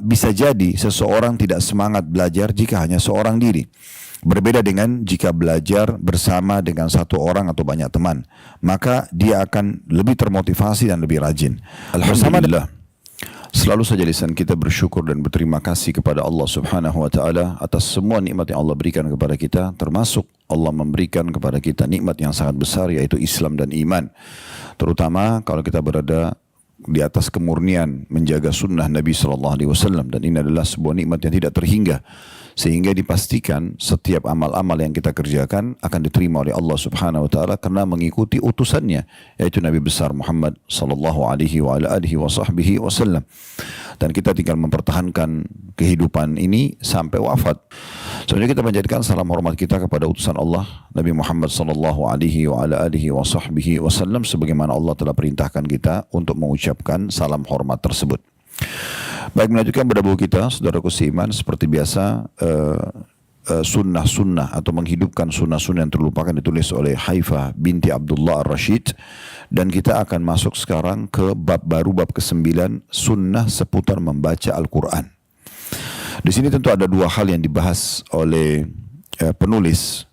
Bisa jadi seseorang tidak semangat belajar jika hanya seorang diri. Berbeda dengan jika belajar bersama dengan satu orang atau banyak teman. Maka dia akan lebih termotivasi dan lebih rajin. Alhamdulillah, selalu saja lisan kita bersyukur dan berterima kasih kepada Allah Subhanahu wa taala atas semua nikmat yang Allah berikan kepada kita, termasuk Allah memberikan kepada kita nikmat yang sangat besar, yaitu Islam dan iman. Terutama kalau kita berada di atas kemurnian menjaga sunnah Nabi SAW, dan ini adalah sebuah nikmat yang tidak terhingga, sehingga dipastikan setiap amal-amal yang kita kerjakan akan diterima oleh Allah Subhanahu wa taala karena mengikuti utusannya, yaitu Nabi besar Muhammad sallallahu alaihi wa ala alihi wasallam. Dan kita tinggal mempertahankan kehidupan ini sampai wafat. Selanjutnya kita panjatkan salam hormat kita kepada utusan Allah Nabi Muhammad sallallahu alaihi wa ala alihi wasallam, sebagaimana Allah telah perintahkan kita untuk mengucapkan salam hormat tersebut. Baik, melanjutkan pada buku kita, saudaraku seiman, seperti biasa sunnah-sunnah atau menghidupkan sunnah-sunnah yang terlupakan ditulis oleh Haifah binti Abdullah Ar-Rashid, dan kita akan masuk sekarang ke bab baru, bab ke-9, sunnah seputar membaca Al-Quran. Di sini tentu ada dua hal yang dibahas oleh penulis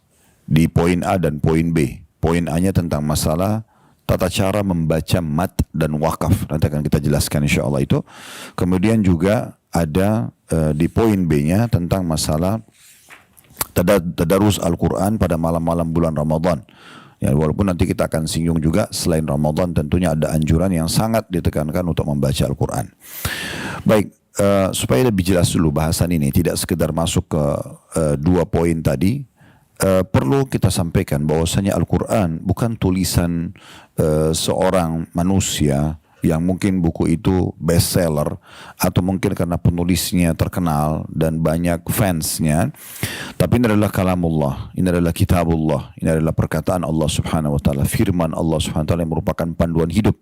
di poin A dan poin B. Poin A-nya tentang masalah tata cara membaca mat dan wakaf. Nanti akan kita jelaskan insya Allah itu. Kemudian juga ada di poin B-nya tentang masalah tadarus Al-Quran pada malam-malam bulan Ramadan. Ya, walaupun nanti kita akan singgung juga selain Ramadan tentunya ada anjuran yang sangat ditekankan untuk membaca Al-Quran. Baik, supaya lebih jelas dulu bahasan ini, tidak sekedar masuk ke dua poin tadi. Perlu kita sampaikan bahwasanya Al-Quran bukan tulisan seorang manusia yang mungkin buku itu bestseller atau mungkin karena penulisnya terkenal dan banyak fansnya, tapi ini adalah kalamullah, ini adalah kitabullah, ini adalah perkataan Allah Subhanahu wa taala, firman Allah Subhanahu wa taala yang merupakan panduan hidup.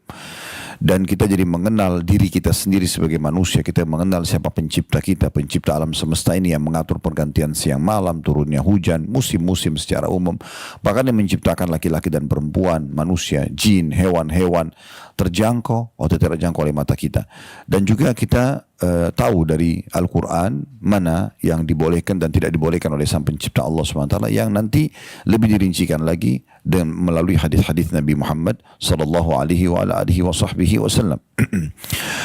Dan kita jadi mengenal diri kita sendiri sebagai manusia. Kita mengenal siapa pencipta kita, pencipta alam semesta ini yang mengatur pergantian siang malam, turunnya hujan, musim-musim secara umum. Bahkan yang menciptakan laki-laki dan perempuan, manusia, jin, hewan-hewan, terjangkau atau tidak terjangkau oleh mata kita. Dan juga kita tahu dari Al-Quran mana yang dibolehkan dan tidak dibolehkan oleh sang pencipta Allah SWT, yang nanti lebih dirincikan lagi dan melalui hadis-hadis Nabi Muhammad sallallahu alaihi wa ala alihi wasallam.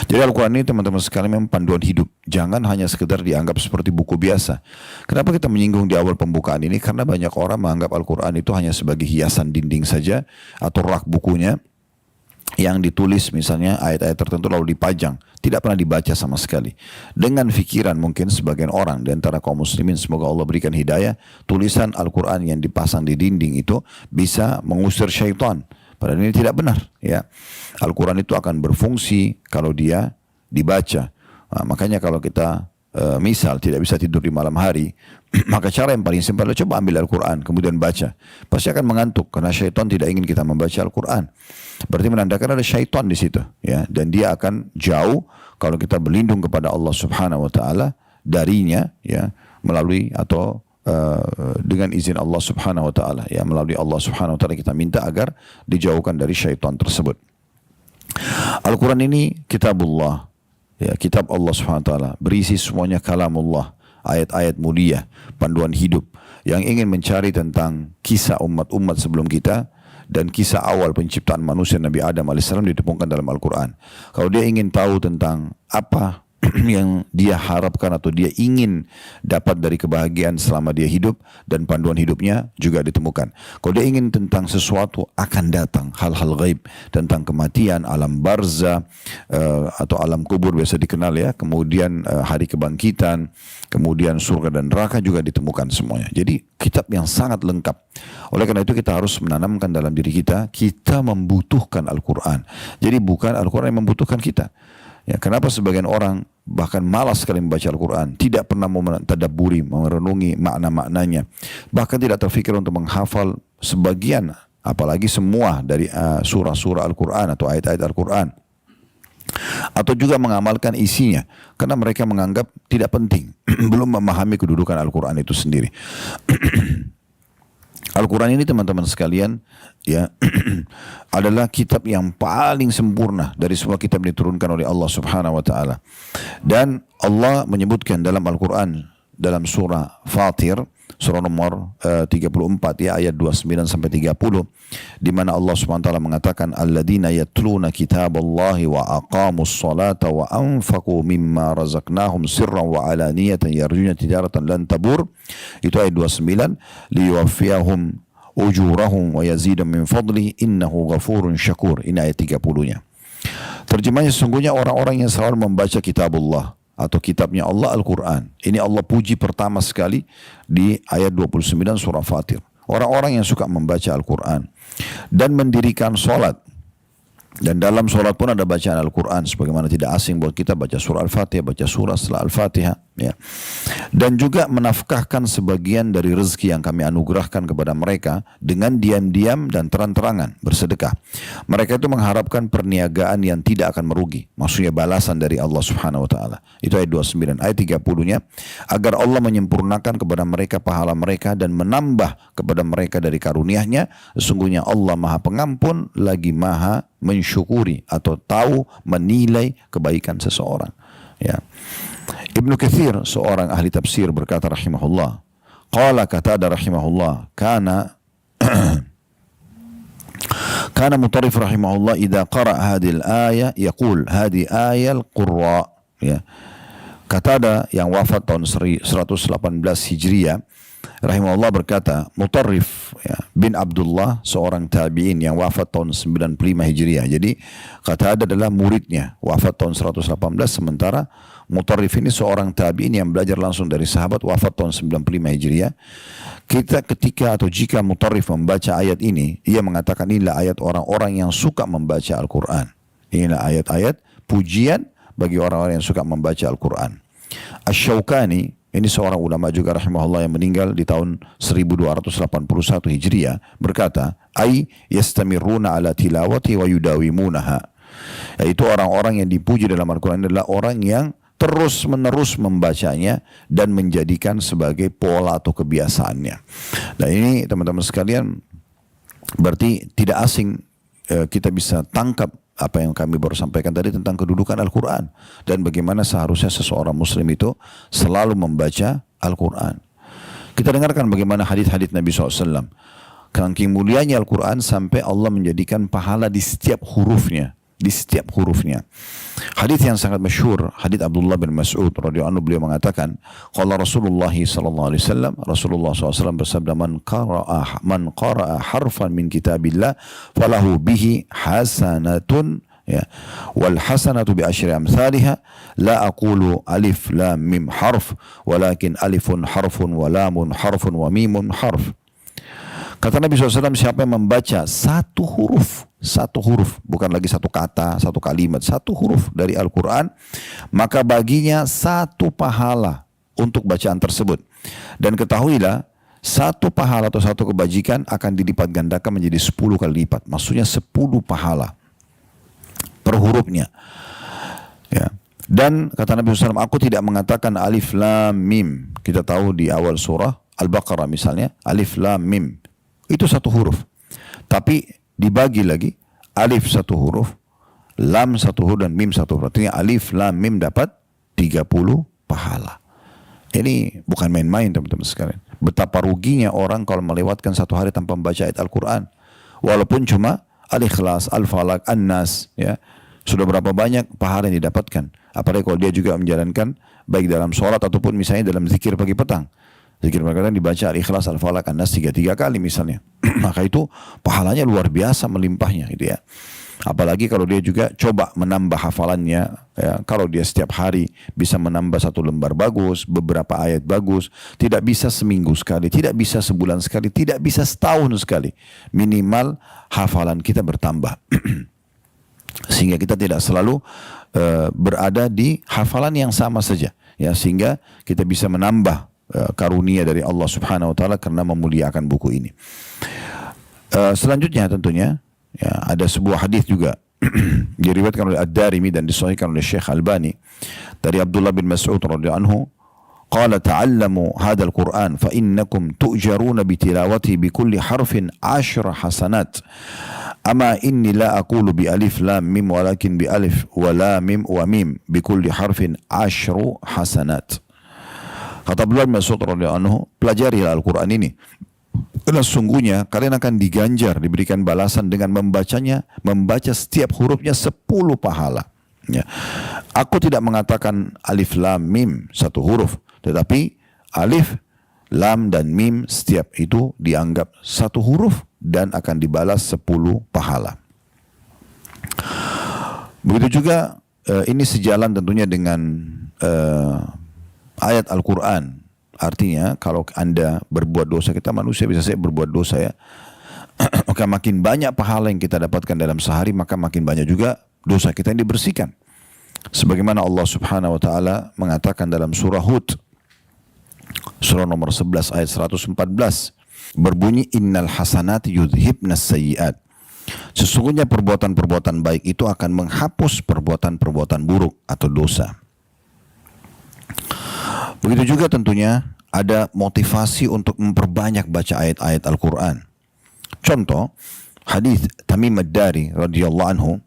Jadi Al-Quran ini teman-teman sekalian memang panduan hidup. Jangan hanya sekedar dianggap seperti buku biasa. Kenapa kita menyinggung di awal pembukaan ini? Karena banyak orang menganggap Al-Quran itu hanya sebagai hiasan dinding saja atau rak bukunya yang ditulis misalnya ayat-ayat tertentu lalu dipajang, tidak pernah dibaca sama sekali. Dengan fikiran mungkin sebagian orang di antara kaum muslimin, semoga Allah berikan hidayah, tulisan Al-Quran yang dipasang di dinding itu bisa mengusir syaitan. Padahal ini tidak benar, ya. Al-Quran itu akan berfungsi kalau dia dibaca. Nah, makanya kalau kita misal tidak bisa tidur di malam hari, maka cara yang paling simpel adalah coba ambil Al-Quran kemudian baca. Pasti akan mengantuk karena syaitan tidak ingin kita membaca Al-Quran. Berarti menandakan ada syaitan di situ, ya, dan dia akan jauh kalau kita berlindung kepada Allah Subhanahu wa taala darinya, ya, melalui atau dengan izin Allah Subhanahu wa taala, ya, melalui Allah Subhanahu wa taala kita minta agar dijauhkan dari syaitan tersebut. Al-Quran ini kitabullah, ya, kitab Allah Subhanahu wa taala, berisi semuanya kalamullah, ayat-ayat mulia, panduan hidup yang ingin mencari tentang kisah umat-umat sebelum kita dan kisah awal penciptaan manusia Nabi Adam AS ditemukan dalam Al-Quran. Kalau dia ingin tahu tentang apa yang dia harapkan atau dia ingin dapat dari kebahagiaan selama dia hidup, dan panduan hidupnya juga ditemukan. Kalau dia ingin tentang sesuatu akan datang, hal-hal gaib tentang kematian, alam barzah atau alam kubur biasa dikenal, ya, kemudian hari kebangkitan, kemudian surga dan neraka juga ditemukan semuanya. Jadi kitab yang sangat lengkap. Oleh karena itu kita harus menanamkan dalam diri kita, kita membutuhkan Al-Quran. Jadi bukan Al-Quran yang membutuhkan kita. Ya, kenapa sebagian orang bahkan malas sekali membaca Al-Quran, tidak pernah mentadabburi, merenungi makna-maknanya, bahkan tidak terfikir untuk menghafal sebagian, apalagi semua dari surah-surah Al-Quran atau ayat-ayat Al-Quran, atau juga mengamalkan isinya, karena mereka menganggap tidak penting, belum memahami kedudukan Al-Quran itu sendiri. Al-Quran ini teman-teman sekalian ya adalah kitab yang paling sempurna dari semua kitab yang diturunkan oleh Allah Subhanahu wa taala. Dan Allah menyebutkan dalam Al-Quran dalam surah Fatir, surah nomor 34 ya ayat 29 sampai 30, di mana Allah Subhanahu wa taala mengatakan alladzina yatluna kitaballahi wa aqamus salata wa anfaqu mimma razaqnahum sirran wa alaniyatan yarjuna tijaratan lan tabur. Itu ayat 29, liyuwaffiyahum ujurahum wa yazidum min fadli innahu ghafurun syakur. Ini ayat 30-nya. Terjemahnya, sesungguhnya orang-orang yang selalu membaca kitabullah atau kitabnya Allah, Al-Quran. Ini Allah puji pertama sekali di ayat 29 surah Fatir. Orang-orang yang suka membaca Al-Quran dan mendirikan solat. Dan dalam solat pun ada bacaan Al-Quran. Sebagaimana tidak asing buat kita baca surah Al-Fatihah, baca surah setelah Al-Fatihah. Ya. Dan juga menafkahkan sebagian dari rezeki yang kami anugerahkan kepada mereka dengan diam-diam dan terang-terangan bersedekah. Mereka itu mengharapkan perniagaan yang tidak akan merugi. Maksudnya balasan dari Allah Subhanahu wa taala. Itu ayat 29. Ayat 30-nya, agar Allah menyempurnakan kepada mereka pahala mereka dan menambah kepada mereka dari karunia-Nya. Sesungguhnya Allah Maha Pengampun lagi Maha mensyukuri atau tahu menilai kebaikan seseorang. Ya. Ibnu Katsir, seorang ahli tafsir, berkata rahimahullah, qala Qatadah rahimahullah, kana Mutarrif rahimahullah idza qara'a hadhihi al-ayah yaqul hadhihi ayal qurra. Ya. Qatadah yang wafat tahun 118 Hijriah rahimahullah berkata, Mutarrif ya, bin Abdullah, seorang tabi'in yang wafat tahun 95 Hijriah. Jadi Qatadah adalah muridnya, wafat tahun 118, sementara Mutarrif ini seorang tabi'in yang belajar langsung dari sahabat, wafat tahun 95 Hijriah. Kita ketika atau jika Mutarrif membaca ayat ini, ia mengatakan inilah ayat orang-orang yang suka membaca Al-Quran. Inilah ayat-ayat pujian bagi orang-orang yang suka membaca Al-Quran. Asy-Syaukani, ini seorang ulama juga rahimahullah yang meninggal di tahun 1281 Hijriah, berkata, ay yastamiruna ala tilawati wa yudawimunaha. Yaitu orang-orang yang dipuji dalam Al-Quran adalah orang yang terus-menerus membacanya dan menjadikan sebagai pola atau kebiasaannya. Nah ini teman-teman sekalian, berarti tidak asing kita bisa tangkap apa yang kami baru sampaikan tadi tentang kedudukan Al-Quran dan bagaimana seharusnya seseorang muslim itu selalu membaca Al-Quran. Kita dengarkan bagaimana hadits-hadits Nabi SAW. Saking mulianya Al-Quran sampai Allah menjadikan pahala di setiap hurufnya. Di setiap hurufnya. Hadits yang sangat masyhur, hadits Abdullah bin Mas'ud radhiyallahu anhu, beliau mengatakan, qala Rasulullah sallallahu alaihi wasallam, Rasulullah SAW bersabda, man qara'a harfan min kitabillah falahu bihi hasanatun, ya, wal hasanatu bi asyri amsalha, la aqulu alif lam mim harf walakin alifun harfun wa lamun harfun wa mimun harf. Kata Nabi SAW, siapa yang membaca satu huruf, bukan lagi satu kata, satu kalimat, satu huruf dari Al-Quran, maka baginya satu pahala untuk bacaan tersebut. Dan ketahuilah, satu pahala atau satu kebajikan akan dilipat gandakan menjadi 10 kali lipat. Maksudnya 10 pahala per hurufnya. Ya. Dan kata Nabi SAW, aku tidak mengatakan alif lam mim. Kita tahu di awal surah Al-Baqarah misalnya, alif lam mim. Itu satu huruf. Tapi dibagi lagi, alif satu huruf, lam satu huruf, dan mim satu huruf. Artinya alif, lam, mim dapat 30 pahala. Ini bukan main-main teman-teman sekalian. Betapa ruginya orang kalau melewatkan satu hari tanpa membaca ayat Al-Quran. Walaupun cuma Al-Ikhlas, Al-Falaq, An-Nas. Ya. Sudah berapa banyak pahala yang didapatkan. Apalagi kalau dia juga menjalankan baik dalam sholat ataupun misalnya dalam zikir pagi petang. Zikir berkata dibaca Al-Ikhlas, Al-Falaq, An-Nas 3 kali misalnya. Maka itu pahalanya luar biasa melimpahnya gitu ya. Apalagi kalau dia juga coba menambah hafalannya ya. Kalau dia setiap hari bisa menambah 1 lembar bagus, beberapa ayat bagus, tidak bisa seminggu sekali, tidak bisa sebulan sekali, tidak bisa setahun sekali, minimal hafalan kita bertambah. Sehingga kita tidak selalu berada di hafalan yang sama saja ya, sehingga kita bisa menambah karunia dari Allah Subhanahu wa taala karena memuliakan buku ini. Selanjutnya tentunya ya, ada sebuah hadis juga diriwayatkan oleh Ad-Darimi dan disahihkan oleh Syekh Albani dari Abdullah bin Mas'ud radhiyallahu anhu, Qala ta'allamu hadzal Qur'an fa innakum tu'jaruna bitilawati bikulli harfin 10 hasanat. Ama inni la aqulu bi alif lam mim walakin bi alif wa lam mim wa mim bikulli harfin 10 hasanat. Kata Abdullah bin Mas'ud radhiyallahu anhu, pelajarilah Al-Qur'an ini. Karena sungguhnya kalian akan diganjar, diberikan balasan dengan membacanya, membaca setiap hurufnya 10 pahala. Ya. Aku tidak mengatakan alif lam mim satu huruf, tetapi alif, lam dan mim setiap itu dianggap satu huruf dan akan dibalas 10 pahala. Begitu juga ini sejalan tentunya dengan ayat Al-Quran. Artinya kalau Anda berbuat dosa, kita manusia bisa saja berbuat dosa ya. Maka makin banyak pahala yang kita dapatkan dalam sehari, maka makin banyak juga dosa kita yang dibersihkan. Sebagaimana Allah Subhanahu wa taala mengatakan dalam surah Hud, surah nomor 11 ayat 114, berbunyi innal hasanati yudhibnas sayyiat. Sesungguhnya perbuatan-perbuatan baik itu akan menghapus perbuatan-perbuatan buruk atau dosa. Begitu juga tentunya ada motivasi untuk memperbanyak baca ayat-ayat Al-Quran. Contoh, hadis Tamim Ad-Dari radhiyallahu anhu,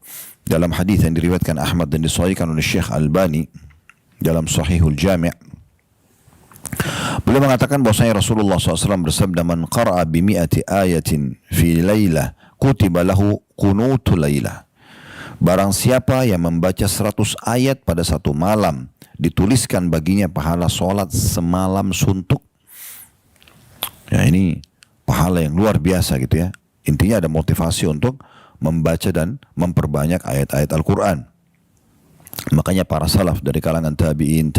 dalam hadis yang diriwayatkan Ahmad dan disahihkan oleh Syekh Albani dalam Sahihul Jami'. Beliau mengatakan bahwasanya Rasulullah SAW bersabda, man qara'a bimi'ati ayatin fi laylah kutiba lahu qunutu laylah. Barang siapa yang membaca 100 ayat pada satu malam, dituliskan baginya pahala solat semalam suntuk. Ya, ini pahala yang luar biasa gitu ya. Intinya ada motivasi untuk membaca dan memperbanyak ayat-ayat Al-Quran. Makanya para salaf dari kalangan tabi'in,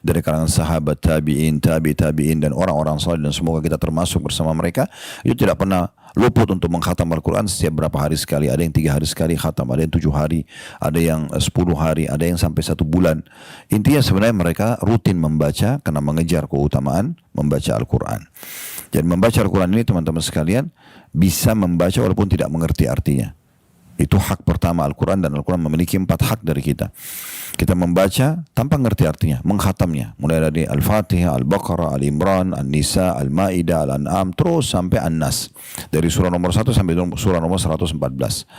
dari kalangan sahabat tabi'in, tabi'in dan orang-orang saleh, dan semoga kita termasuk bersama mereka, itu tidak pernah luput untuk mengkhatam Al-Quran setiap berapa hari sekali. Ada yang 3 hari sekali khatam, ada yang 7 hari, ada yang 10 hari, ada yang sampai 1 bulan. Intinya sebenarnya mereka rutin membaca karena mengejar keutamaan membaca Al-Quran. Dan membaca Al-Quran ini teman-teman sekalian bisa membaca walaupun tidak mengerti artinya. Itu hak pertama Al-Quran, dan Al-Quran memiliki 4 hak dari kita. Kita membaca tanpa mengerti artinya, menghatamnya. Mulai dari Al-Fatihah, Al-Baqarah, Al-Imran, An-Nisa, Al-Ma'idah, Al-An'am, terus sampai An-Nas. Dari surah nomor 1 sampai surah nomor 114.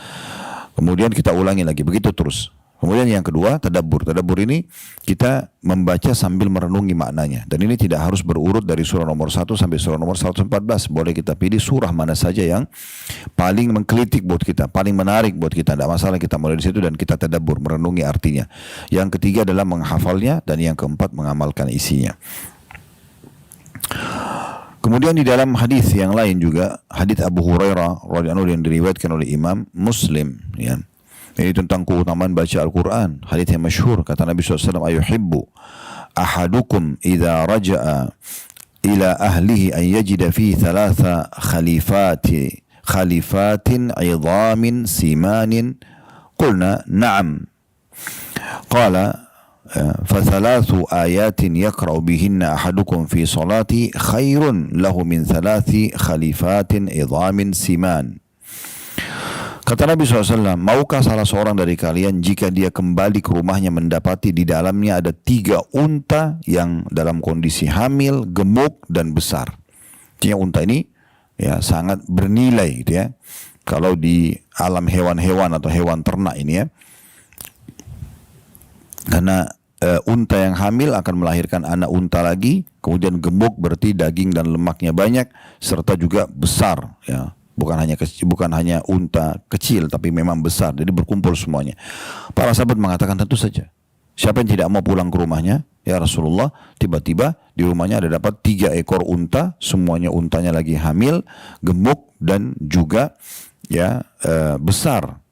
Kemudian kita ulangi lagi, begitu terus. Kemudian yang kedua, tadabbur. Tadabbur ini kita membaca sambil merenungi maknanya. Dan ini tidak harus berurut dari surah nomor 1 sampai surah nomor 114. Boleh kita pilih surah mana saja yang paling mengkritik buat kita, paling menarik buat kita. Tidak masalah, kita mulai di situ dan kita tadabbur, merenungi artinya. Yang ketiga adalah menghafalnya, dan yang keempat mengamalkan isinya. Kemudian di dalam hadis yang lain juga, hadis Abu Hurairah radhiyallahu anhu yang diriwayatkan oleh Imam Muslim, ya. Ini tentang keutamaan baca Al-Quran. Hadits yang masyhur, kata Nabi SAW, ayuhibbu ahadukum idha raja'a ila ahlihi an yajida fi thalatha khalifatin idhamin simanin. Qulna na'am. Qala فثلاث آيات يقرأ بهن أحدكم في صلاتي خير له من 3 خليفات عظام سمان. Kata Nabi SAW, maukah salah seorang dari kalian jika dia kembali ke rumahnya mendapati di dalamnya ada 3 unta yang dalam kondisi hamil, gemuk, dan besar. Artinya unta ini ya sangat bernilai gitu ya. Kalau di alam hewan-hewan atau hewan ternak ini ya. Karena unta yang hamil akan melahirkan anak unta lagi, kemudian gemuk berarti daging dan lemaknya banyak, serta juga besar ya. Bukan hanya unta kecil, tapi memang besar. Jadi berkumpul semuanya. Para sahabat mengatakan, tentu saja. Siapa yang tidak mau pulang ke rumahnya? Ya Rasulullah, tiba-tiba di rumahnya ada dapat 3 ekor unta. Semuanya untanya lagi hamil, gemuk, dan juga ya besar.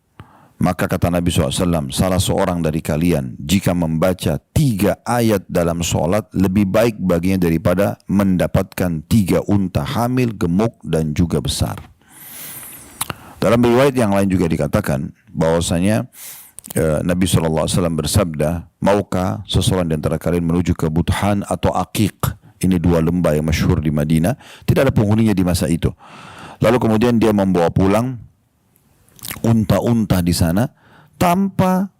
Maka kata Nabi SAW, salah seorang dari kalian jika membaca 3 ayat dalam sholat, lebih baik baginya daripada mendapatkan 3 unta hamil, gemuk, dan juga besar. Dalam riwayat yang lain juga dikatakan bahwasanya Nabi SAW bersabda, maukah seseorang di antara kalian menuju ke Buthan atau Aqiq? Ini 2 lembah yang masyhur di Madinah. Tidak ada penghuninya di masa itu. Lalu kemudian dia membawa pulang unta-unta di sana tanpa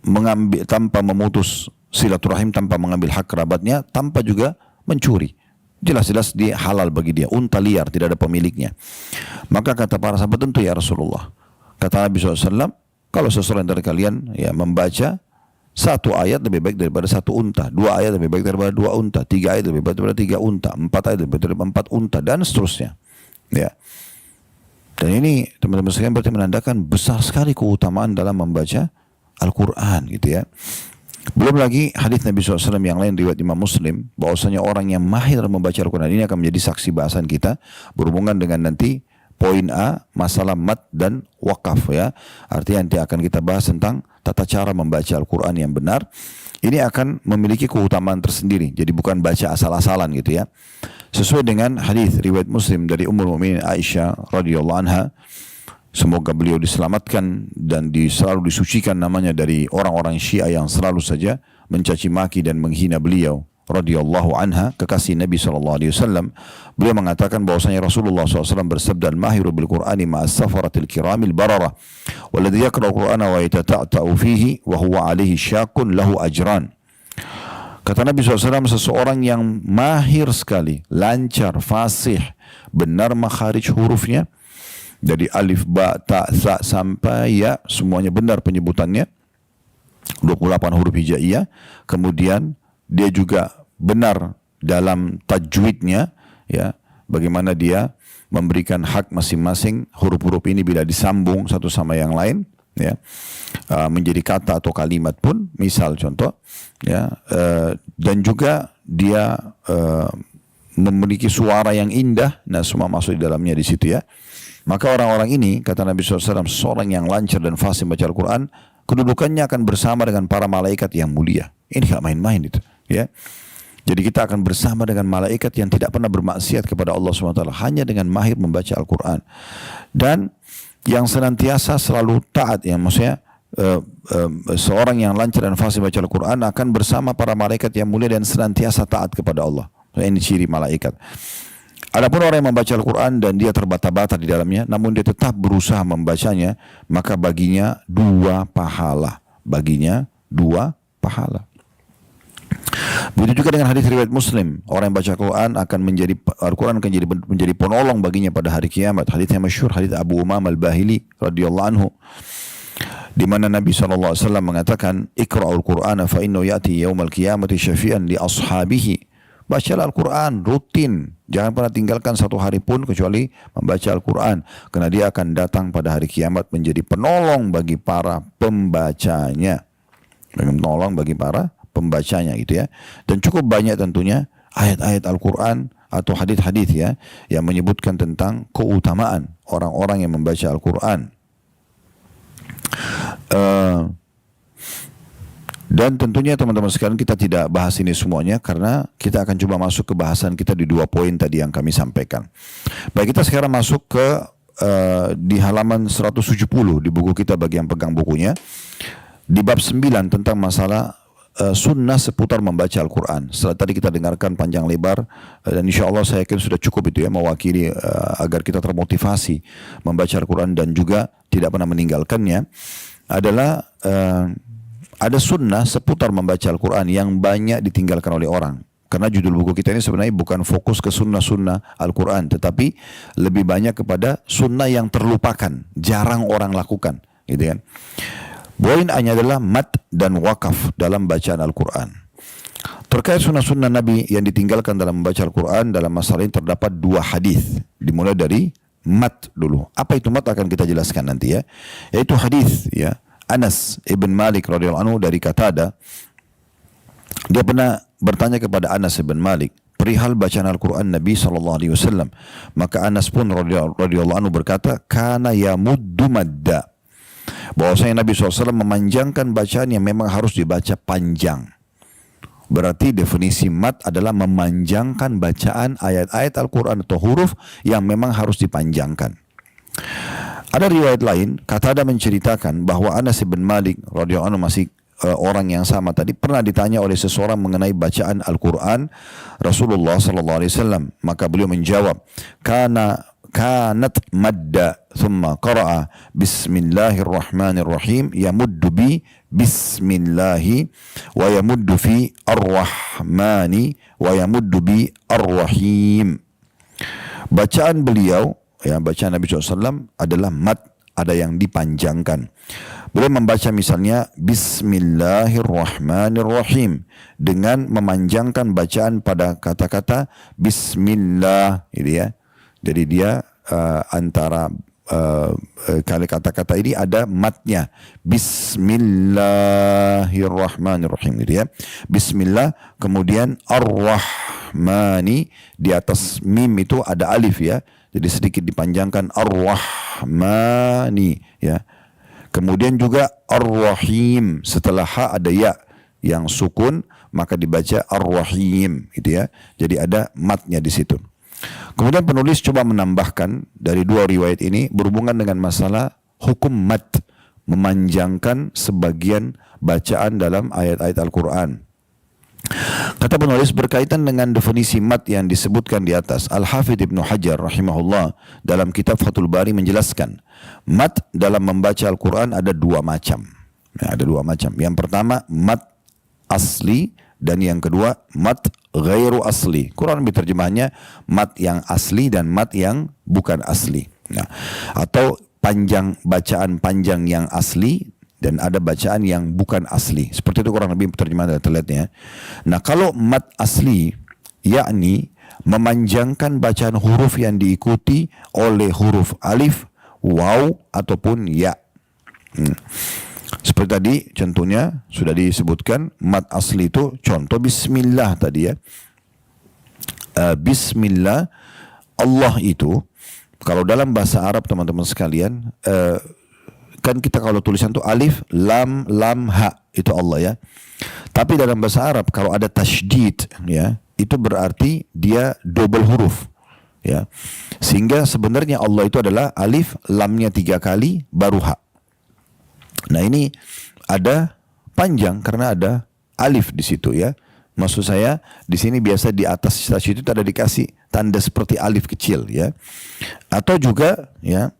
memutus silaturahim, tanpa mengambil hak kerabatnya, tanpa juga mencuri. Jelas-jelas dia halal bagi dia, unta liar, tidak ada pemiliknya. Maka kata para sahabat, tentu ya Rasulullah. Kata Nabi SAW, kalau seseorang dari kalian ya membaca satu ayat lebih baik daripada satu unta, dua ayat lebih baik daripada dua unta, tiga ayat lebih baik daripada tiga unta, empat ayat lebih baik daripada empat unta, dan seterusnya. Ya. Dan ini teman-teman sekalian berarti menandakan besar sekali keutamaan dalam membaca Al-Quran gitu ya. Belum lagi hadis Nabi SAW yang lain riwayat Imam Muslim, bahwasanya orang yang mahir membaca Al-Quran ini akan menjadi saksi bahasan kita berhubungan dengan nanti poin A, masalah mat dan wakaf ya. Artinya nanti akan kita bahas tentang tata cara membaca Al-Quran yang benar. Ini akan memiliki keutamaan tersendiri. Jadi bukan baca asal-asalan gitu ya. Sesuai dengan hadis riwayat Muslim dari Ummul Mukminin Aisyah radhiyallahu anha. Semoga beliau diselamatkan dan selalu disucikan namanya dari orang-orang Syiah yang selalu saja mencaci maki dan menghina beliau. Radhiyallahu anha, kekasih Nabi SAW. Beliau mengatakan bahwasanya Rasulullah SAW bersabda, al-mahiru bil Qur'ani ma'as safaratil kiramil bararah walladhi yaqra'u Qur'ana wa yatata'ta'u fihi wa huwa alaihi syakun lahu ajran. Kata Nabi SAW, seseorang yang mahir sekali, lancar, fasih, benar makharij hurufnya, dari alif, ba, ta, sa sampai ya, semuanya benar penyebutannya, 28 huruf hijaiyah. Kemudian dia juga benar dalam tajwidnya, ya, bagaimana dia memberikan hak masing-masing huruf-huruf ini bila disambung satu sama yang lain, ya, menjadi kata atau kalimat pun, misal contoh, ya, dan juga dia memiliki suara yang indah, nah semua masuk di dalamnya di situ ya. Maka orang-orang ini, kata Nabi SAW, seorang yang lancar dan fasih membaca Al-Quran, kedudukannya akan bersama dengan para malaikat yang mulia. Ini gak main-main itu. Ya, jadi kita akan bersama dengan malaikat yang tidak pernah bermaksiat kepada Allah SWT hanya dengan mahir membaca Al-Quran, dan yang senantiasa selalu taat, yang maksudnya seorang yang lancar dan fasih membaca Al-Quran akan bersama para malaikat yang mulia dan senantiasa taat kepada Allah. Ini ciri malaikat. Adapun orang yang membaca Al-Quran dan dia terbata-bata di dalamnya, namun dia tetap berusaha membacanya, maka baginya dua pahala. Baginya dua pahala. Begitu juga dengan hadis riwayat Muslim, orang yang baca Al-Quran akan menjadi penolong baginya pada hari kiamat. Hadis yang masyhur, hadis Abu Umamah Al-Bahili radhiyallahu anhu, di mana Nabi SAW mengatakan, "Iqra'ul Qur'ana fa innahu ya'ti yaumal qiyamati syafi'an li ashabihi." Bacalah Al-Quran rutin, jangan pernah tinggalkan satu hari pun kecuali membaca Al-Quran, karena dia akan datang pada hari kiamat menjadi penolong bagi para pembacanya. Penolong bagi para pembacanya gitu ya. Dan cukup banyak tentunya ayat-ayat Al-Quran atau hadis-hadis ya yang menyebutkan tentang keutamaan orang-orang yang membaca Al-Quran. Dan tentunya teman-teman sekalian, kita tidak bahas ini semuanya karena kita akan coba masuk ke bahasan kita di 2 poin tadi yang kami sampaikan. Baik, kita sekarang masuk ke di halaman 170 di buku kita bagi yang pegang bukunya, di bab 9 tentang masalah sunnah seputar membaca Al-Quran. Setelah tadi kita dengarkan panjang lebar, dan insya Allah saya yakin sudah cukup itu ya, mewakili agar kita termotivasi membaca Al-Quran dan juga tidak pernah meninggalkannya, adalah ada sunnah seputar membaca Al-Quran yang banyak ditinggalkan oleh orang. Karena judul buku kita ini sebenarnya bukan fokus ke sunnah-sunnah Al-Quran, tetapi lebih banyak kepada sunnah yang terlupakan, jarang orang lakukan, gitu kan. Poin A-nya adalah mat dan wakaf dalam bacaan Al-Quran. Terkait sunnah-sunnah Nabi yang ditinggalkan dalam membaca Al-Quran, dalam masalah ini terdapat 2 hadis. Dimulai dari mat dulu. Apa itu mat akan kita jelaskan nanti ya. Yaitu hadis ya Anas ibn Malik radhiyallahu anhu dari Qatada. Dia pernah bertanya kepada Anas ibn Malik perihal bacaan Al-Quran Nabi SAW. Maka Anas pun radhiyallahu anhu berkata, kana yamuddu madda, bahwasanya Nabi SAW memanjangkan bacaan yang memang harus dibaca panjang. Berarti definisi mat adalah memanjangkan bacaan ayat-ayat Al-Quran atau huruf yang memang harus dipanjangkan. Ada riwayat lain, Qatada menceritakan bahwa Anas bin Malik radhiyallahu anhu, masih orang yang sama tadi, pernah ditanya oleh seseorang mengenai bacaan Al-Quran Rasulullah SAW. Maka beliau menjawab, kanat madda thumma qara'a bismillahirrahmanirrahim yamuddu bi bismillahi wa yamuddu fi ar-rahmani wa yamuddu bi ar-rahim. Bacaan beliau, ya, bacaan Nabi SAW adalah mad, ada yang dipanjangkan. Beliau membaca misalnya Bismillahirrahmanirrahim dengan memanjangkan bacaan pada kata-kata Bismillah, gitu ya. Jadi dia antara kali kata-kata ini ada matnya, Bismillahirrahmanirrahim, gitu ya. Bismillah, kemudian Ar-Rahmani, di atas mim itu ada alif, ya. Jadi sedikit dipanjangkan Ar-Rahmani, ya. Kemudian juga Ar-Rahim, setelah ha ada ya yang sukun, maka dibaca Ar-Rahim, gitu ya. Jadi ada matnya di situ. Kemudian penulis coba menambahkan dari dua riwayat ini berhubungan dengan masalah hukum mad, memanjangkan sebagian bacaan dalam ayat-ayat Al-Quran. Kata penulis berkaitan dengan definisi mad yang disebutkan di atas, Al-Hafidh Ibnu Hajar rahimahullah dalam kitab Fathul Bari menjelaskan, mad dalam membaca Al-Quran ada dua macam. Ya, ada dua macam. Yang pertama mad asli, dan yang kedua mad ghairu asli. Quran lebih terjemahnya mad yang asli dan mad yang bukan asli. Nah, atau panjang, bacaan panjang yang asli, dan ada bacaan yang bukan asli. Seperti itu kurang lebih terjemahan terlihatnya. Nah, kalau mad asli, yakni memanjangkan bacaan huruf yang diikuti oleh huruf alif, waw, ataupun ya. Seperti tadi contohnya sudah disebutkan, mad asli itu contoh Bismillah tadi, ya. Bismillah, Allah itu kalau dalam bahasa Arab teman-teman sekalian, kan kita kalau tulisan itu alif, lam, ha, itu Allah, ya. Tapi dalam bahasa Arab kalau ada tasydid, ya, itu berarti dia double huruf, ya. Sehingga sebenarnya Allah itu adalah alif, lamnya 3 kali, baru ha. Nah, ini ada panjang karena ada alif di situ, ya. Maksud saya di sini biasa di atas tasydid itu ada dikasih tanda seperti alif kecil, ya. Atau juga, ya,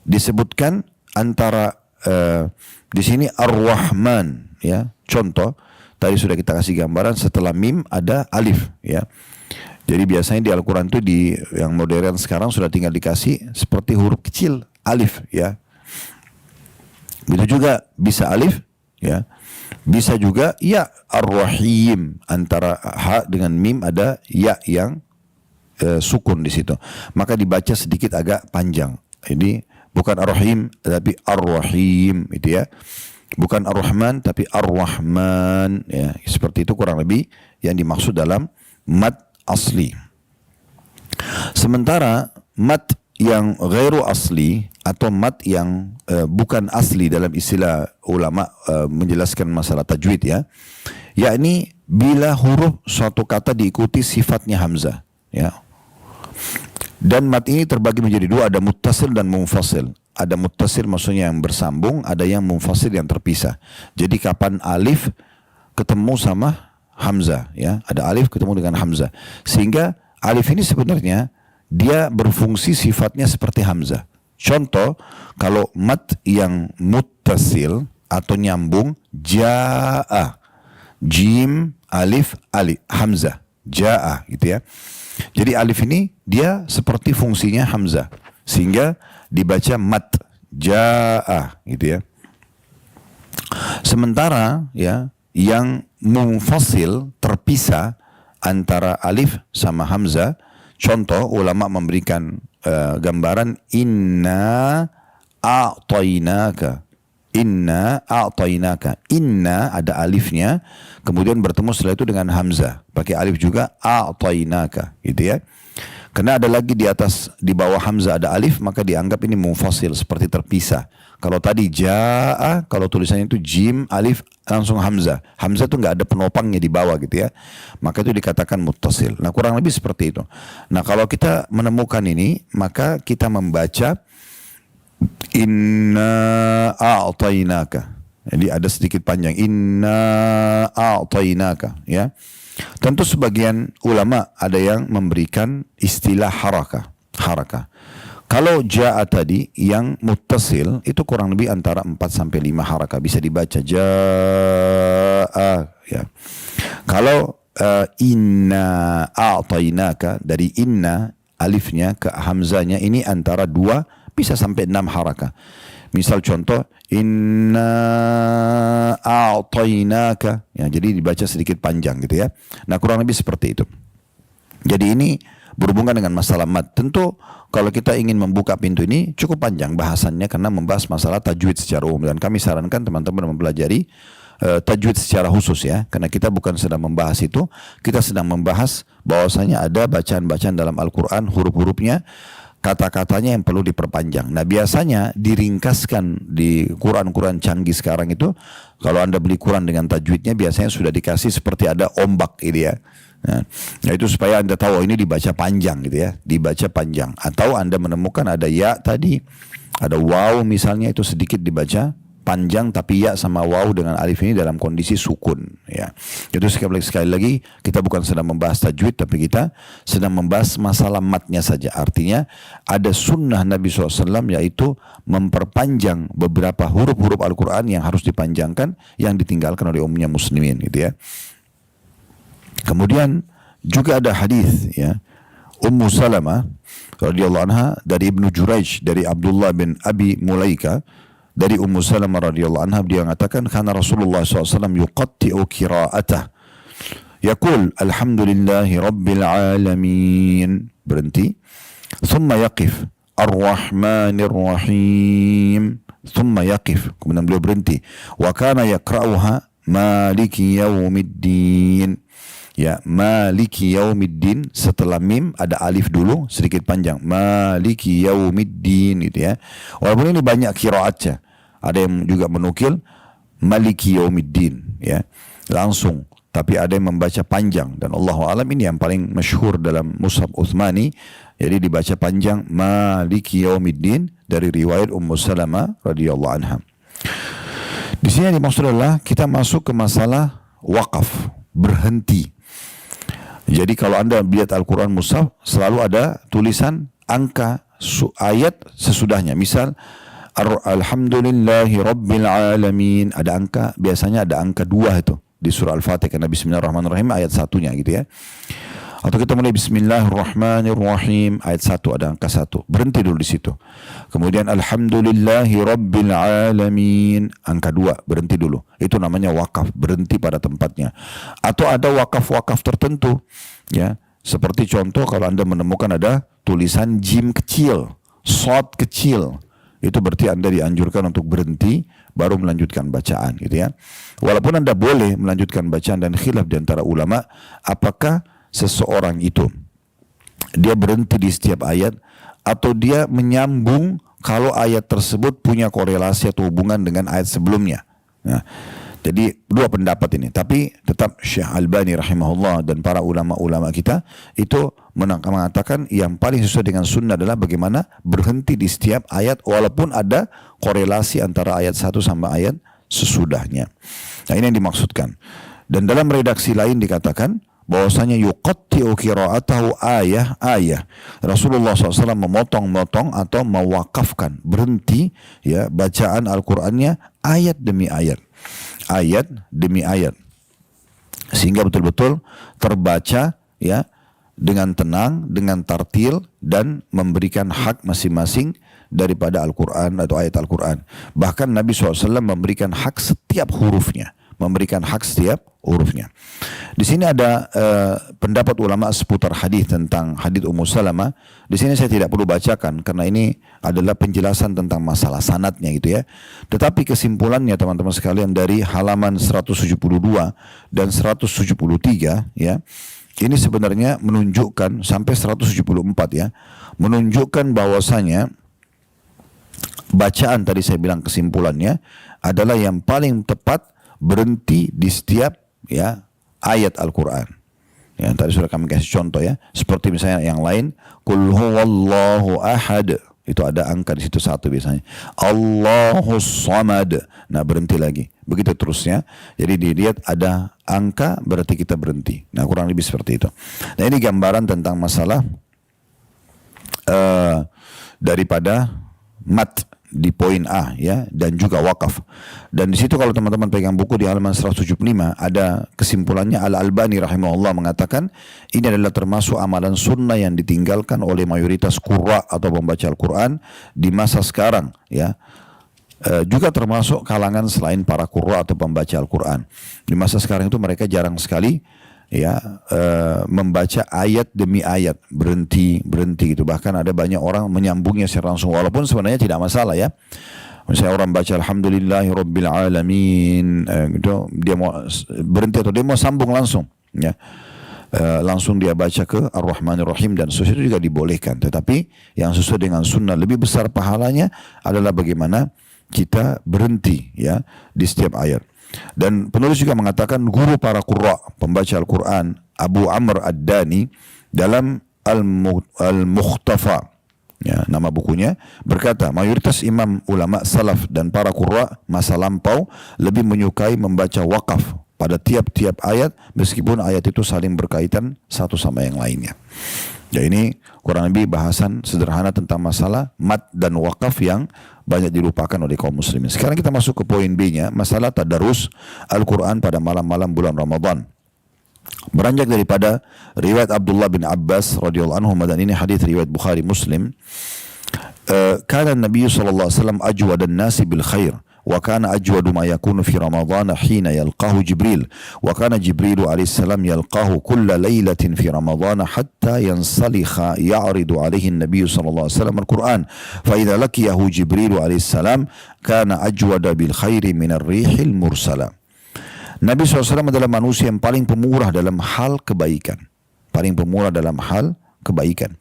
disebutkan antara di sini Ar-Rahman, ya. Contoh tadi sudah kita kasih gambaran, setelah mim ada alif, ya. Jadi biasanya di Al-Quran itu di yang modern sekarang sudah tinggal dikasih seperti huruf kecil alif, ya. Begitu juga bisa alif, ya. Bisa juga ya, Ar-Rahim, antara ha dengan mim ada ya yang sukun di situ. Maka dibaca sedikit agak panjang. Ini bukan Ar-Rahim tapi Ar-Rahim, itu, ya. Bukan Ar-Rahman tapi Ar-Rahman, ya. Seperti itu kurang lebih yang dimaksud dalam mad asli. Sementara mad yang ghairu asli atau mad yang bukan asli dalam istilah ulama menjelaskan masalah tajwid, ya. Yakni bila huruf suatu kata diikuti sifatnya hamzah, ya. Dan mad ini terbagi menjadi dua, ada muttasil dan munfasil. Ada muttasil maksudnya yang bersambung, ada yang munfasil yang terpisah. Jadi kapan alif ketemu sama hamzah, ya, ada alif ketemu dengan hamzah, sehingga alif ini sebenarnya dia berfungsi sifatnya seperti hamzah. Contoh, kalau mad yang muttasil atau nyambung, jaa, jim, alif, alif, hamzah, jaa, gitu, ya. Jadi alif ini dia seperti fungsinya hamzah, sehingga dibaca mad, jaa, gitu, ya. Sementara, ya, yang munfasil terpisah antara alif sama hamzah, contoh ulama memberikan gambaran inna a'tainaka. Inna a'tainaka. Inna ada alifnya, kemudian bertemu setelah itu dengan hamzah, pakai alif juga, a'tainaka, gitu, ya. Karena ada lagi di atas, di bawah hamzah ada alif, maka dianggap ini munfasil, seperti terpisah. Kalau tadi jaa, kalau tulisannya itu jim, alif, langsung hamzah. Hamzah itu nggak ada penopangnya di bawah, gitu, ya. Maka itu dikatakan muttasil. Nah, kurang lebih seperti itu. Nah, kalau kita menemukan ini, maka kita membaca inna a'tainaka. Jadi ada sedikit panjang, inna a'tainaka, ya. Tentu sebagian ulama ada yang memberikan istilah harakah. Kalau ja'a tadi yang muttasil itu kurang lebih antara 4 sampai 5 harakah, bisa dibaca ja'a ya. Kalau inna a'tainaka, dari inna alifnya ke hamzanya ini antara 2 bisa sampai 6 harakah. Misal contoh inna a'tainaka ya, jadi dibaca sedikit panjang gitu ya. Nah kurang lebih seperti itu. Jadi ini berhubungan dengan masalah mat. Tentu kalau kita ingin membuka pintu ini cukup panjang bahasannya karena membahas masalah tajwid secara umum, dan kami sarankan teman-teman mempelajari tajwid secara khusus ya, karena kita bukan sedang membahas itu, kita sedang membahas bahwasanya ada bacaan-bacaan dalam Al-Quran, huruf-hurufnya, kata-katanya yang perlu diperpanjang. Nah biasanya diringkaskan di Quran-Quran canggih sekarang itu, kalau Anda beli Quran dengan tajwidnya biasanya sudah dikasih seperti ada ombak gitu ya. Nah itu supaya Anda tahu ini dibaca panjang gitu ya, dibaca panjang. Atau Anda menemukan ada ya tadi, ada waw misalnya, itu sedikit dibaca panjang, tapi ya sama waw dengan alif ini dalam kondisi sukun ya. Itu sekali lagi kita bukan sedang membahas tajwid, tapi kita sedang membahas masalah matnya saja. Artinya ada sunnah Nabi SAW yaitu memperpanjang beberapa huruf-huruf Al-Quran yang harus dipanjangkan, yang ditinggalkan oleh umumnya muslimin gitu ya. Kemudian juga ada hadis ya, Ummu Salamah radhiyallahu anha dari Ibnu Jurayj dari Abdullah bin Abi Mulaika, dari Ummu Salamah radhiyallahu anha, dia mengatakan karena Rasulullah SAW yuqatti'u qira'atah yaqul alhamdulillahi rabbil alamin, berhenti, thumma yaqif ar-rahmanir rahim, thumma yaqif, kemudian beliau berhenti, wa kana yaqra'uha maliki yaumiddin ya, maliki yaumiddin, setelah mim ada alif dulu sedikit panjang, maliki yaumiddin gitu ya. Walaupun ini banyak qiraatnya, ada yang juga menukil maliki yaumiddin ya langsung, tapi ada yang membaca panjang, dan Allahu alam ini yang paling masyhur dalam Mushaf Utsmani, jadi dibaca panjang maliki yaumiddin dari riwayat Ummu Salamah radhiyallahu anha. Di sini yang dimaksud adalah kita masuk ke masalah wakaf, berhenti. Jadi kalau Anda lihat Al-Quran Mushaf selalu ada tulisan angka ayat sesudahnya. Misal Alhamdulillahi Rabbil Alamin, ada angka, biasanya ada angka 2 itu di surah Al-Fatihah, karena Bismillahirrahmanirrahim ayat 1-nya gitu ya. Atau kita mulai Bismillahirrahmanirrahim ayat 1, ada angka 1, berhenti dulu di situ. Kemudian Alhamdulillahi Rabbil Alamin angka 2, berhenti dulu. Itu namanya wakaf, berhenti pada tempatnya. Atau ada wakaf-wakaf tertentu ya, seperti contoh kalau Anda menemukan ada tulisan jim kecil, shad kecil, itu berarti Anda dianjurkan untuk berhenti baru melanjutkan bacaan gitu ya. Walaupun Anda boleh melanjutkan bacaan, dan khilaf di antara ulama apakah seseorang itu dia berhenti di setiap ayat atau dia menyambung kalau ayat tersebut punya korelasi atau hubungan dengan ayat sebelumnya. Nah, jadi dua pendapat ini, tapi tetap Syekh Albani rahimahullah dan para ulama-ulama kita itu mengatakan yang paling sesuai dengan sunnah adalah bagaimana berhenti di setiap ayat walaupun ada korelasi antara ayat 1 sama ayat sesudahnya. Nah ini yang dimaksudkan. Dan dalam redaksi lain dikatakan bahwasanya yuqatti'u qira'atahu ayah. Rasulullah SAW memotong-motong atau mewakafkan, berhenti ya bacaan Al-Qur'annya ayat demi ayat. Ayat demi ayat. Sehingga betul-betul terbaca ya dengan tenang, dengan tartil, dan memberikan hak masing-masing daripada Al-Quran atau ayat Al-Quran. Bahkan Nabi SAW memberikan hak setiap hurufnya. Di sini ada pendapat ulama seputar hadis tentang hadis Ummu Salamah. Di sini saya tidak perlu bacakan karena ini adalah penjelasan tentang masalah sanadnya gitu ya. Tetapi kesimpulannya teman-teman sekalian dari halaman 172 dan 173 ya. Ini sebenarnya menunjukkan sampai 174 ya. Menunjukkan bahwasanya bacaan tadi saya bilang kesimpulannya adalah yang paling tepat berhenti di setiap ya ayat Al-Quran. Ya, tadi sudah kami kasih contoh ya. Seperti misalnya yang lain, Qul huwallahu ahad, itu ada angka di situ 1 biasanya. Allahus samad. Nah berhenti lagi. Begitu terusnya. Jadi dilihat ada angka berarti kita berhenti. Nah kurang lebih seperti itu. Nah ini gambaran tentang masalah daripada mat di poin A ya, dan juga wakaf. Dan di situ kalau teman-teman pegang buku di halaman 175 ada kesimpulannya. Al-Albani rahimahullah mengatakan ini adalah termasuk amalan sunnah yang ditinggalkan oleh mayoritas qurra atau pembaca Al-Quran di masa sekarang ya. Juga termasuk kalangan selain para qurra atau pembaca Al-Quran. Di masa sekarang itu mereka jarang sekali ya membaca ayat demi ayat, berhenti gitu. Bahkan ada banyak orang menyambungnya secara langsung, walaupun sebenarnya tidak masalah ya. Misalnya orang baca alhamdulillahirabbil alamin gitu, dia mau berhenti atau dia mau sambung langsung ya, langsung dia baca ke Ar-Rahmanir Rahim dan seterusnya, itu juga dibolehkan. Tetapi yang sesuai dengan sunnah lebih besar pahalanya adalah bagaimana kita berhenti ya di setiap ayat. Dan penulis juga mengatakan guru para qurra pembaca Al-Quran Abu Amr Ad-Dani dalam Al-Mukhtafa ya, nama bukunya, berkata mayoritas imam ulama salaf dan para qurra masa lampau lebih menyukai membaca wakaf pada tiap-tiap ayat meskipun ayat itu saling berkaitan satu sama yang lainnya. Ya, ini kurang lebih bahasan sederhana tentang masalah mat dan wakaf yang banyak dilupakan oleh kaum muslimin. Sekarang kita masuk ke poin B-nya, masalah tadarus Al-Quran pada malam-malam bulan Ramadan. Beranjak daripada riwayat Abdullah bin Abbas radhiyallahu anhu, dan ini hadis riwayat Bukhari Muslim. Kana Nabi sallallahu alaihi wasallam ajwadan nasi bil khair. وكان أجود ما يكون في رمضان حين يلقاه جبريل وكان جبريل عليه السلام يلقاه كل ليلة في رمضان حتى ينسلخ يعرض عليه النبي صلى الله عليه وسلم القرآن فإذا لقيه جبريل عليه السلام كان أجود بالخير من الريح المرسلة. Nabi SAW adalah manusia yang paling pemurah dalam hal kebaikan. Paling pemurah dalam hal kebaikan.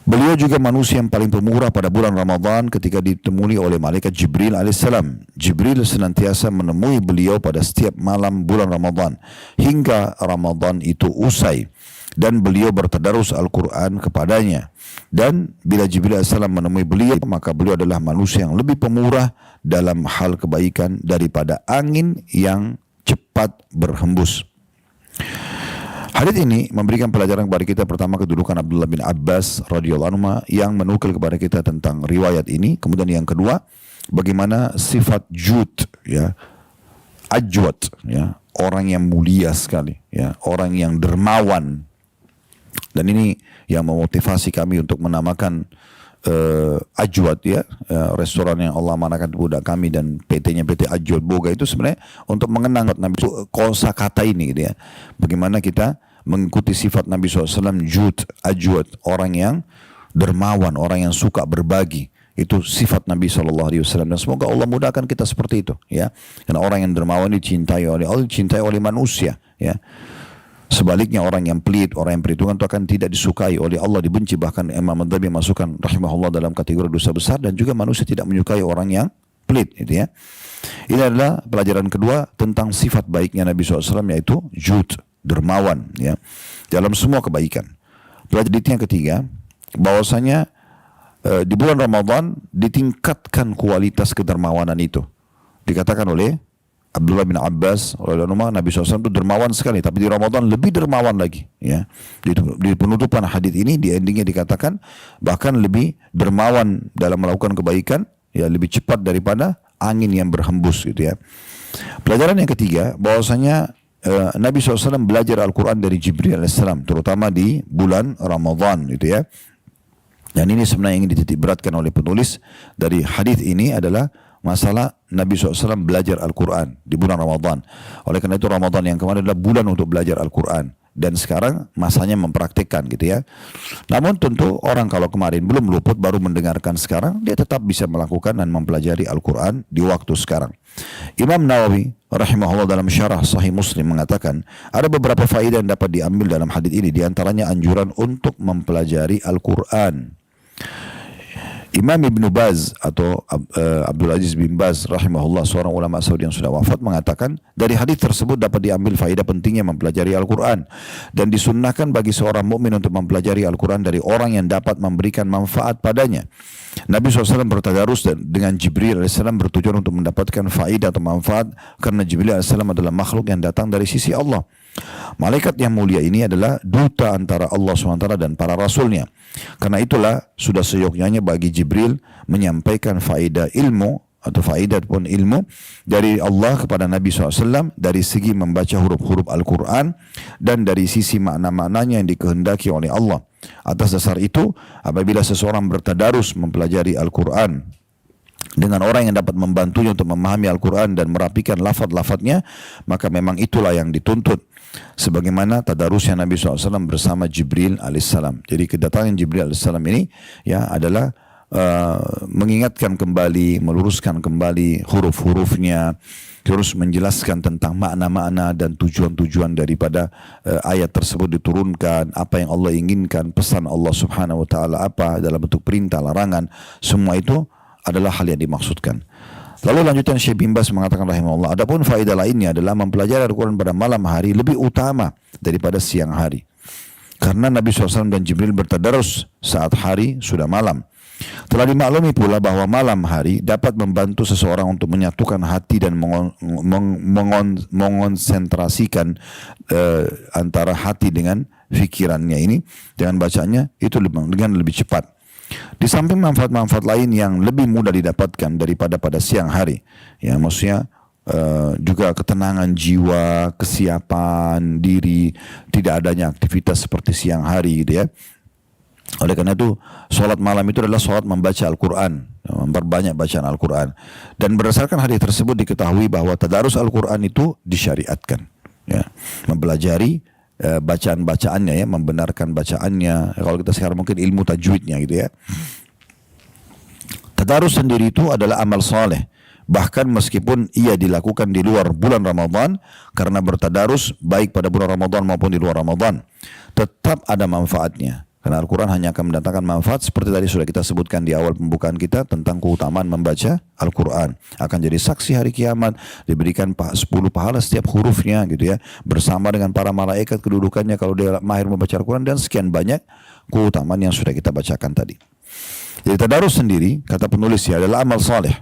Beliau juga manusia yang paling pemurah pada bulan Ramadan ketika ditemui oleh malaikat Jibril alaihissalam. Jibril senantiasa menemui beliau pada setiap malam bulan Ramadan hingga Ramadan itu usai, dan beliau bertadarus Al-Quran kepadanya. Dan bila Jibril alaihissalam menemui beliau, maka beliau adalah manusia yang lebih pemurah dalam hal kebaikan daripada angin yang cepat berhembus. Hadits ini memberikan pelajaran kepada kita, pertama kedudukan Abdullah bin Abbas radhiyallahu anhu yang menukil kepada kita tentang riwayat ini. Kemudian yang kedua, bagaimana sifat jud ya, ajwad ya, orang yang mulia sekali ya, orang yang dermawan. Dan ini yang memotivasi kami untuk menamakan Ajwad ya, restoran yang Allah manakan budak kami, dan PT-nya PT Ajwad Boga itu sebenarnya untuk mengenang Nabi, kosakata ini gitu ya. Bagaimana kita mengikuti sifat Nabi SAW, jud, ajwad, orang yang dermawan, orang yang suka berbagi. Itu sifat Nabi SAW, dan semoga Allah mudahkan kita seperti itu ya. Karena orang yang dermawan dicintai oleh Allah, dicintai oleh manusia ya. Sebaliknya orang yang pelit, orang yang perhitungan itu akan tidak disukai oleh Allah, dibenci. Bahkan Imam Adzabi masukkan rahimahullah dalam kategori dosa besar, dan juga manusia tidak menyukai orang yang pelit gitu ya. Ini adalah pelajaran kedua tentang sifat baiknya Nabi SAW, yaitu jud, dermawan ya, dalam semua kebaikan. Pelajaran yang ketiga, bahwasanya di bulan Ramadan ditingkatkan kualitas kedermawanan itu. Dikatakan oleh Abdullah bin Abbas, Nabi SAW itu dermawan sekali, tapi di Ramadan lebih dermawan lagi. Ya, di penutupan hadis ini, di endingnya dikatakan bahkan lebih dermawan dalam melakukan kebaikan, ya lebih cepat daripada angin yang berhembus gitu ya. Pelajaran yang ketiga, bahwasanya Nabi SAW belajar Al-Quran dari Jibril alaihissalam, terutama di bulan Ramadan gitu ya. Dan ini sebenarnya yang ingin dititik beratkan oleh penulis dari hadis ini adalah masalah Nabi SAW belajar Al-Quran di bulan Ramadan. Oleh karena itu Ramadan yang kemarin adalah bulan untuk belajar Al-Quran, dan sekarang masanya mempraktikkan gitu ya. Namun tentu orang kalau kemarin belum luput, baru mendengarkan sekarang, dia tetap bisa melakukan dan mempelajari Al-Quran di waktu sekarang. Imam Nawawi rahimahullah dalam syarah Sahih Muslim mengatakan ada beberapa faedah yang dapat diambil dalam hadis ini, diantaranya anjuran untuk mempelajari Al-Quran. Imam Ibn Baz atau Abdul Aziz bin Baz rahimahullah, seorang ulama Saudi yang sudah wafat, mengatakan dari hadis tersebut dapat diambil faedah pentingnya mempelajari Al-Quran, dan disunnahkan bagi seorang mukmin untuk mempelajari Al-Quran dari orang yang dapat memberikan manfaat padanya. Nabi SAW bertadarus dengan Jibril AS bertujuan untuk mendapatkan faedah atau manfaat, karena Jibril AS adalah makhluk yang datang dari sisi Allah. Malaikat yang mulia ini adalah duta antara Allah SWT dan para rasulnya. Karena itulah sudah seyogyanya bagi Jibril menyampaikan faedah ilmu atau faedah pun ilmu dari Allah kepada Nabi SAW dari segi membaca huruf-huruf Al-Quran dan dari sisi makna-maknanya yang dikehendaki oleh Allah. Atas dasar itu, apabila seseorang bertadarus mempelajari Al-Quran dengan orang yang dapat membantunya untuk memahami Al-Quran dan merapikan lafaz-lafaznya, maka memang itulah yang dituntut. Sebagaimana tadarusnya Nabi SAW bersama Jibril alaihissalam. Jadi kedatangan Jibril alaihissalam ini ya adalah mengingatkan kembali, meluruskan kembali huruf-hurufnya, terus menjelaskan tentang makna-makna dan tujuan-tujuan daripada ayat tersebut diturunkan, apa yang Allah inginkan, pesan Allah Subhanahu wa taala apa dalam bentuk perintah, larangan, semua itu adalah hal yang dimaksudkan. Lalu lanjutan Syekh bin Baz mengatakan rahimahullah, adapun faedah lainnya adalah mempelajari Al-Quran pada malam hari lebih utama daripada siang hari. Karena Nabi SAW dan Jibril bertadarus saat hari sudah malam. Telah dimaklumi pula bahwa malam hari dapat membantu seseorang untuk menyatukan hati dan mengonsentrasikan antara hati dengan fikirannya ini dengan bacanya itu dengan lebih cepat. Di samping manfaat-manfaat lain yang lebih mudah didapatkan daripada pada siang hari, ya maksudnya juga ketenangan jiwa, kesiapan diri, tidak adanya aktivitas seperti siang hari gitu ya. Oleh karena itu, sholat malam itu adalah sholat membaca Al-Quran, memperbanyak bacaan Al-Quran. Dan berdasarkan hadis tersebut diketahui bahwa tadarus Al-Quran itu disyariatkan. Ya. Mempelajari bacaan-bacaannya, ya, membenarkan bacaannya. Kalau kita sekarang mungkin ilmu tajwidnya gitu ya. Tadarus sendiri itu adalah amal soleh. Bahkan meskipun ia dilakukan di luar bulan Ramadan, karena bertadarus baik pada bulan Ramadan maupun di luar Ramadan, tetap ada manfaatnya. Karena Al-Quran hanya akan mendatangkan manfaat seperti tadi sudah kita sebutkan di awal pembukaan kita tentang keutamaan membaca Al-Quran. Akan jadi saksi hari kiamat, diberikan 10 pahala setiap hurufnya gitu ya. Bersama dengan para malaikat kedudukannya kalau dia mahir membaca Al-Quran dan sekian banyak keutamaan yang sudah kita bacakan tadi. Jadi tadarus sendiri, kata penulis ya, adalah amal saleh.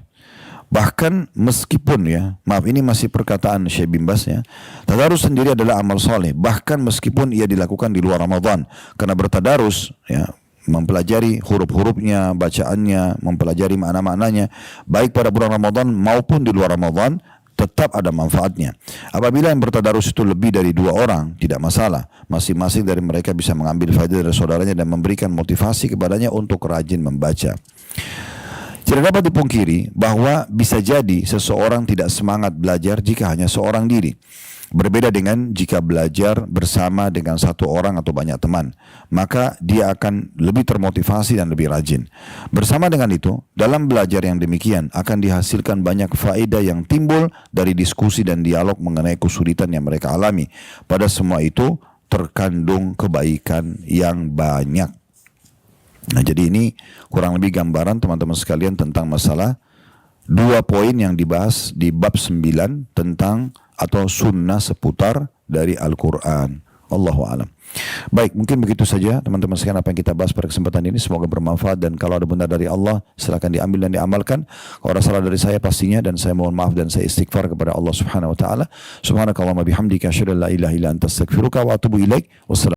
Bahkan meskipun ya, maaf ini masih perkataan Syekh bin Baz ya, tadarus sendiri adalah amal soleh. Bahkan meskipun ia dilakukan di luar Ramadan, karena bertadarus ya, mempelajari huruf-hurufnya, bacaannya, mempelajari makna-maknanya, baik pada bulan Ramadan maupun di luar Ramadan, tetap ada manfaatnya. Apabila yang bertadarus itu lebih dari 2 orang, tidak masalah. Masing-masing dari mereka bisa mengambil faedah dari saudaranya dan memberikan motivasi kepadanya untuk rajin membaca. Tidak dapat dipungkiri bahwa bisa jadi seseorang tidak semangat belajar jika hanya seorang diri. Berbeda dengan jika belajar bersama dengan 1 orang atau banyak teman. Maka dia akan lebih termotivasi dan lebih rajin. Bersama dengan itu, dalam belajar yang demikian akan dihasilkan banyak faedah yang timbul dari diskusi dan dialog mengenai kesulitan yang mereka alami. Pada semua itu terkandung kebaikan yang banyak. Nah, jadi ini kurang lebih gambaran teman-teman sekalian tentang masalah 2 poin yang dibahas di bab 9 tentang atau sunnah seputar dari Al-Quran. Allahu a'lam. Baik, mungkin begitu saja teman-teman sekalian apa yang kita bahas pada kesempatan ini. Semoga bermanfaat dan kalau ada benar dari Allah silakan diambil dan diamalkan. Kalau ada salah dari saya pastinya dan saya mohon maaf dan saya istighfar kepada Allah Subhanahu wa taala. Subhanakallahumma bihamdika asyhadu an la ilaha illa anta astaghfiruka wa atubu ilaik. Wassalamualaikum.